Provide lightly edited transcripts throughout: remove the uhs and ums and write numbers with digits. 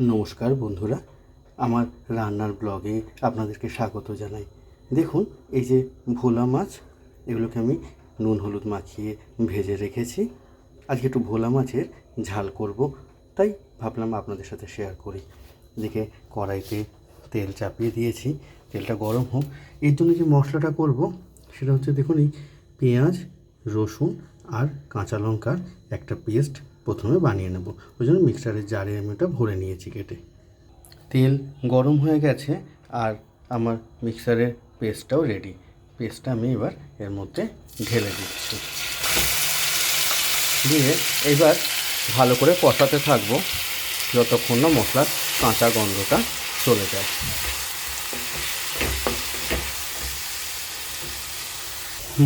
নমস্কার বন্ধুরা, আমার রান্নার ব্লগে আপনাদেরকে স্বাগত জানাই। দেখুন, এই যে ভোলা মাছ, এগুলোকে আমি নুন হলুদ মাখিয়ে ভেজে রেখেছি। আজকে একটু ভোলা মাছের ঝাল করব, তাই ভাবলাম আপনাদের সাথে শেয়ার করি। এদিকে কড়াইতে তেল চাপিয়ে দিয়েছি, তেলটা গরম হোক। এর জন্য যে মশলাটা করব সেটা হচ্ছে, দেখুন, এই পেঁয়াজ, রসুন আর কাঁচা লঙ্কার একটা পেস্ট প্রথমে বানিয়ে নেব। ওই জন্য মিক্সারের জারে আমি ওটা ভরে নিয়েছি কেটে। তেল গরম হয়ে গেছে আর আমার মিক্সারের পেস্টটাও রেডি। পেস্টটা আমি এবার এর মধ্যে ঢেলে দিচ্ছি, দিয়ে এবার ভালো করে কষাতে থাকবো যতক্ষণ না মশলার কাঁচা গন্ধটা চলে যায়।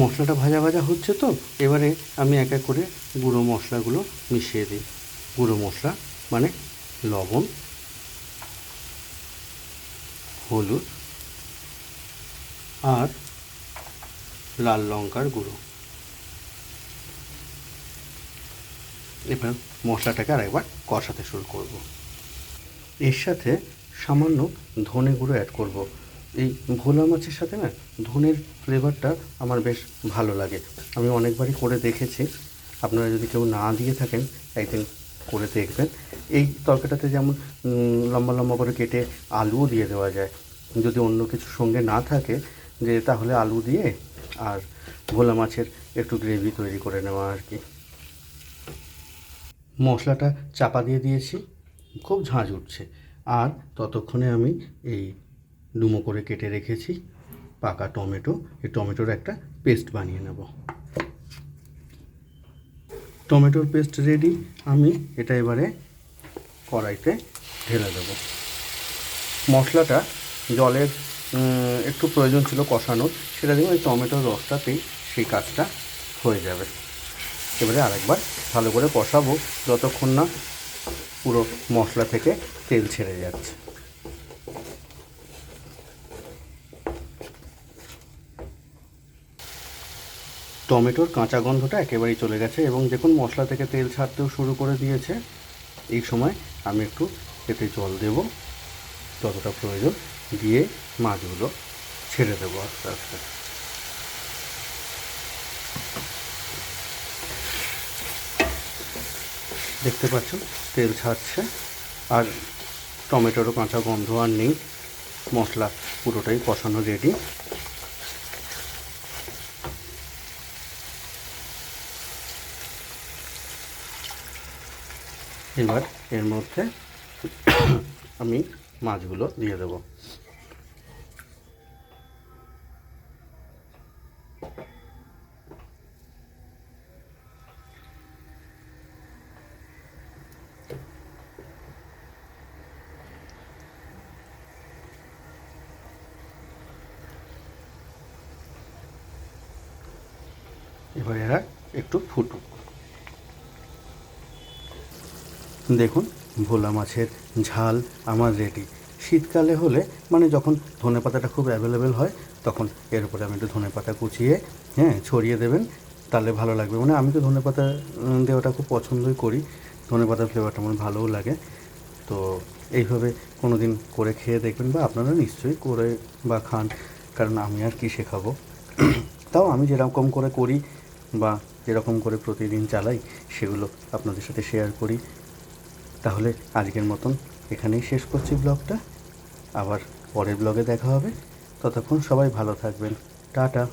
মশলাটা ভাজা ভাজা হচ্ছে, তো এবারে আমি এক এক করে গুঁড়ো মশলাগুলো মিশিয়ে দিই। গুঁড়ো মশলা মানে লবণ, হলুদ আর লাল লঙ্কার গুঁড়ো। এবার মশলাটাকে আরেকবার কষাতে শুরু করব। এর সাথে সামান্য ধনে গুঁড়ো অ্যাড করব। এই ভোলা মাছের সাথে না ধনের ফ্লেভারটা আমার বেশ ভালো লাগে। আমি অনেকবারই করে দেখেছি, আপনারা যদি কেউ না দিয়ে থাকেন একদিন করে দেখবেন। এই তরকারিটাতে যেমন লম্বা লম্বা করে কেটে আলুও দিয়ে দেওয়া যায়। যদি অন্য কিছু সঙ্গে না থাকে, যে তাহলে আলু দিয়ে আর ভোলা মাছের একটু গ্রেভি তৈরি করে নেওয়া আর কি। মশলাটা চাপা দিয়ে দিয়েছি, খুব ঝাঁঝ উঠছে। আর ততক্ষণে আমি এই ডুমো করে কেটে রেখেছি পাকা টমেটো, এই টমেটোর একটা পেস্ট বানিয়ে নেব। টমেটোর পেস্ট রেডি। আমি এটা এবারে কড়াইতে ঢেলে দেব। মশলাটা জলের একটু প্রয়োজন ছিল কষানোর, সেটা দিয়ে ওই টমেটোর রসটাতেই সেই কাজটা হয়ে যাবে। এবারে আরেকবার ভালো করে কষাবো যতক্ষণ না পুরো মশলা থেকে তেল ছেড়ে যাচ্ছে। টমেটোর কাঁচা গন্ধটা একেবারেই চলে গেছে এবং দেখুন মশলা থেকে তেল ছাড়তেও শুরু করে দিয়েছে। এই সময় আমি একটু এতে জল দেব, যতটা প্রয়োজন, দিয়ে মাছগুলো ছেড়ে দেবো আস্তে আস্তে। দেখতে পাচ্ছেন তেল ছাড়ছে আর টমেটোরও কাঁচা গন্ধ আর নেই। মশলা পুরোটাই কষানো রেডি। এবার এর মধ্যে আমি মাছগুলো দিয়ে দেব। এবার এরা একটু ফুটুক। দেখুন, ভোলা মাছের ঝাল আমার রেডি। শীতকালে হলে, মানে যখন ধনেপাতাটা খুব অ্যাভেলেবেল হয়, তখন এর উপরে আমি একটু ধনেপাতা কুচিয়ে ছড়িয়ে দেবেন, তাহলে ভালো লাগবে। মানে আমি তো ধনেপাতা দেওয়াটা খুব পছন্দই করি, ধনেপাতার ফ্লেভারটা আমার ভালোও লাগে। তো এইভাবে কোনো দিন করে খেয়ে দেখবেন, বা আপনারা নিশ্চয়ই করে বা খান, কারণ আমি আর কি শেখাবো। তাও আমি যেরকম করে করি বা যেরকম করে প্রতিদিন চালাই, সেগুলো আপনাদের সাথে শেয়ার করি। তাহলে আজকের মতন এখানেই শেষ করছি ব্লগটা। আবার পরের ব্লগে দেখা হবে। ততক্ষণ সবাই ভালো থাকবেন। টাটা।